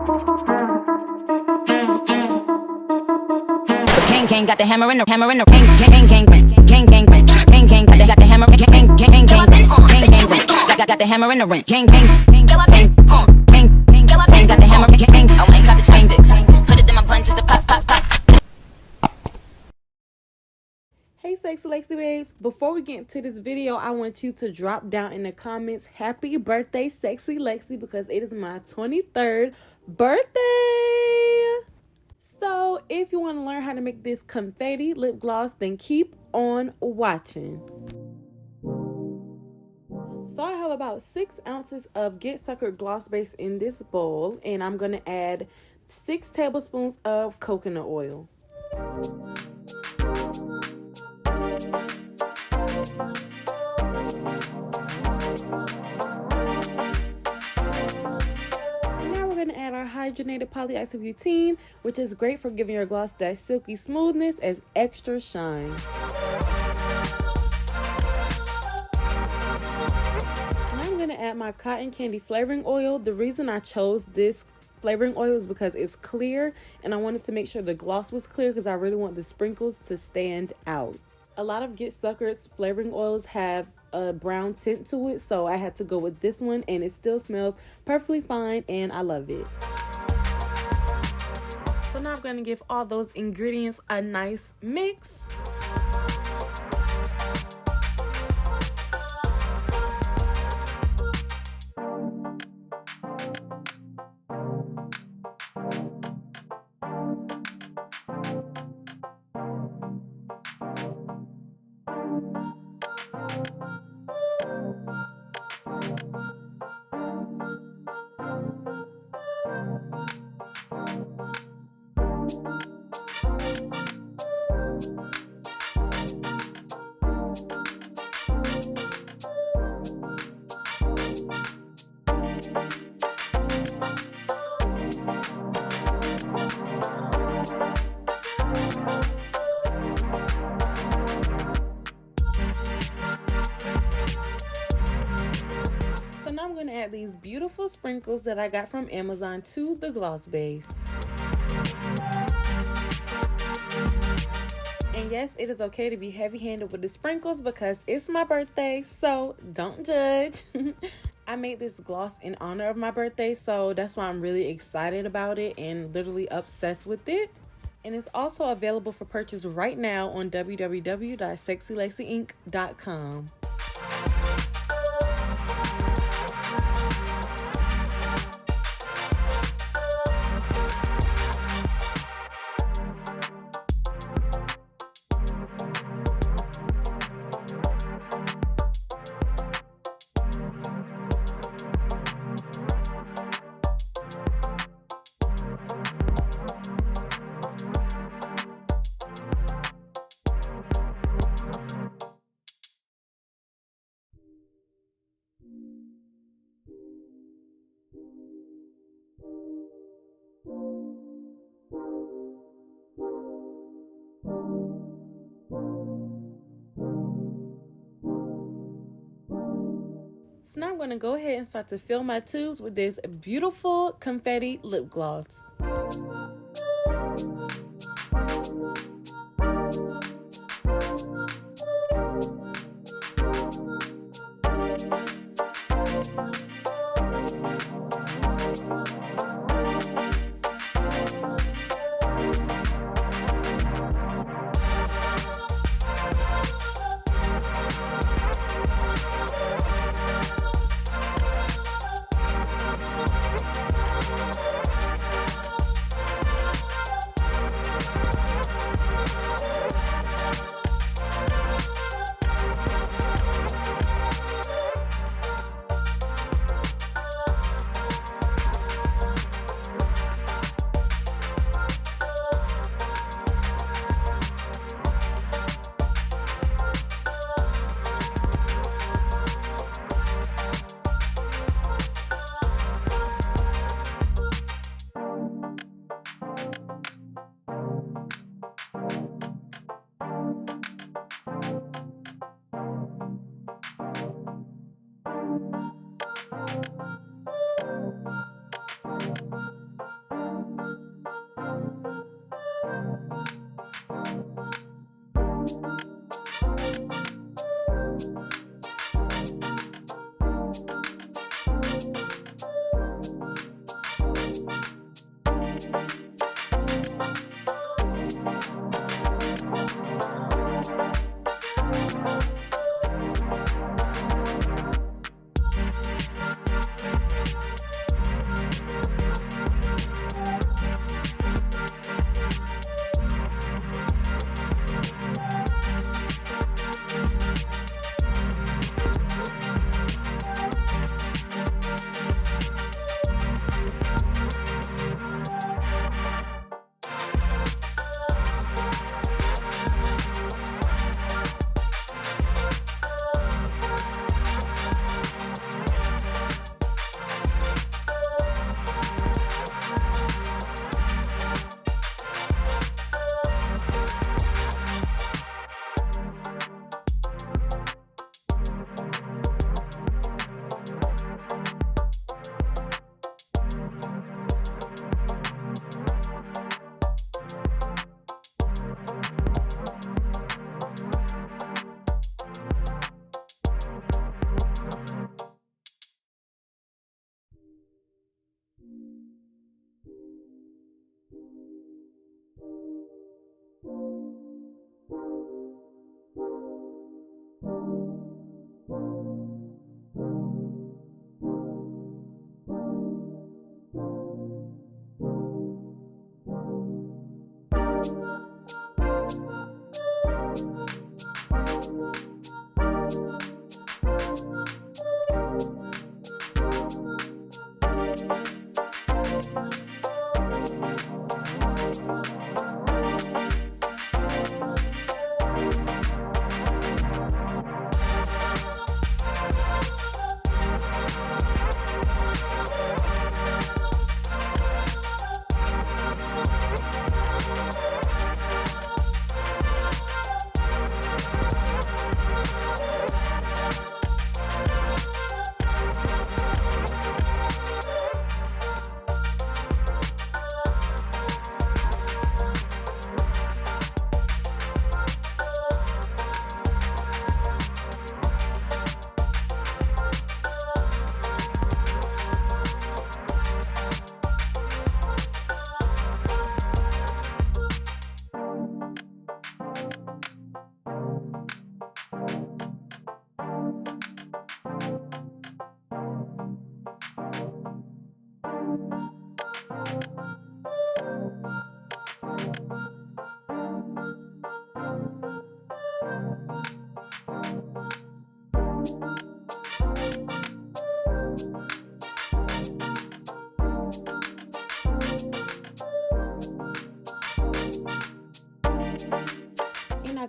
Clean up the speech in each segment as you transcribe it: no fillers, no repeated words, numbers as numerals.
King got the hammer in the king king king king king king king got the hammer king king king got the hammer in the ring king king king got the hammer king I ain't got the chain sticks put it in my punches to pop pop pop. Hey sexy Lexy babes, before we get into this video, I want you to drop down in the comments happy birthday sexy Lexy because it is my 23rd birthday. So if you want to learn how to make this confetti lip gloss, then keep on watching. So I have about 6 ounces of Get Sucker gloss base in this bowl, and I'm going to add 6 tablespoons of coconut oil. Add our hydrogenated polyisobutene, which is great for giving your gloss that silky smoothness as extra shine. Now I'm going to add my cotton candy flavoring oil. The reason I chose this flavoring oil is because it's clear, and I wanted to make sure the gloss was clear because I really want the sprinkles to stand out. A lot of Get Sucker's flavoring oils have a brown tint to it, so I had to go with this one, and it still smells perfectly fine and I love it. So now I'm going to give all those ingredients a nice mix. I'm going to add these beautiful sprinkles that I got from Amazon to the gloss base. And yes, it is okay to be heavy-handed with the sprinkles because it's my birthday, so don't judge. I made this gloss in honor of my birthday, so that's why I'm really excited about it and literally obsessed with it. And it's also available for purchase right now on www.sexylexyinc.com. So now I'm going to go ahead and start to fill my tubes with this beautiful confetti lip gloss.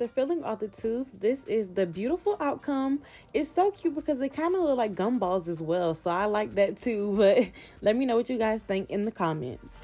after filling all the tubes, this is the beautiful outcome. It's so cute because they kind of look like gumballs as well, so I like that too. But let me know what you guys think in the comments.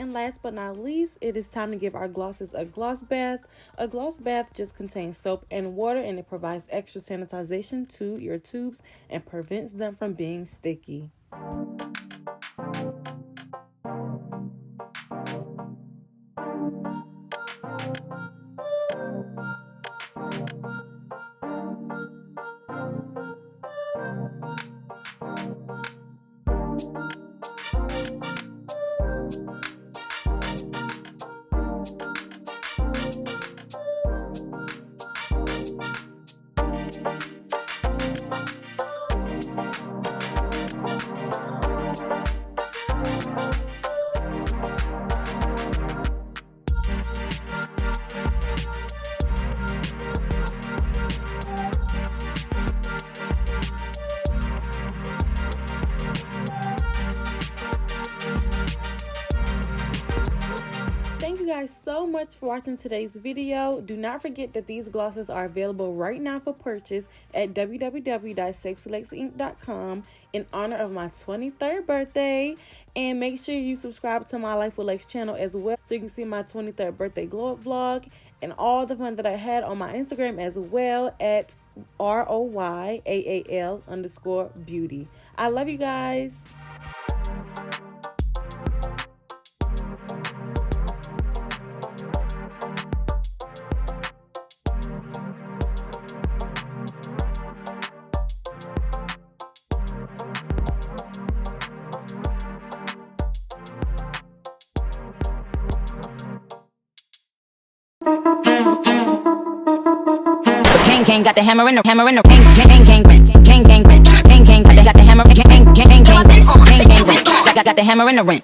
And last but not least, it is time to give our glosses a gloss bath. A gloss bath just contains soap and water, and it provides extra sanitization to your tubes and prevents them from being sticky. Thank you guys so much for watching today's video. Do not forget that these glosses are available right now for purchase at www.sexylexinc.com in honor of my 23rd birthday. And make sure you subscribe to my Life with Lex channel as well, so you can see my 23rd birthday glow up vlog and all the fun that I had on my Instagram as well at ROYAAL_beauty. I love you guys. King got the hammer in the king king king king king king king king king got the hammer king king king king king king got the hammer in the ring.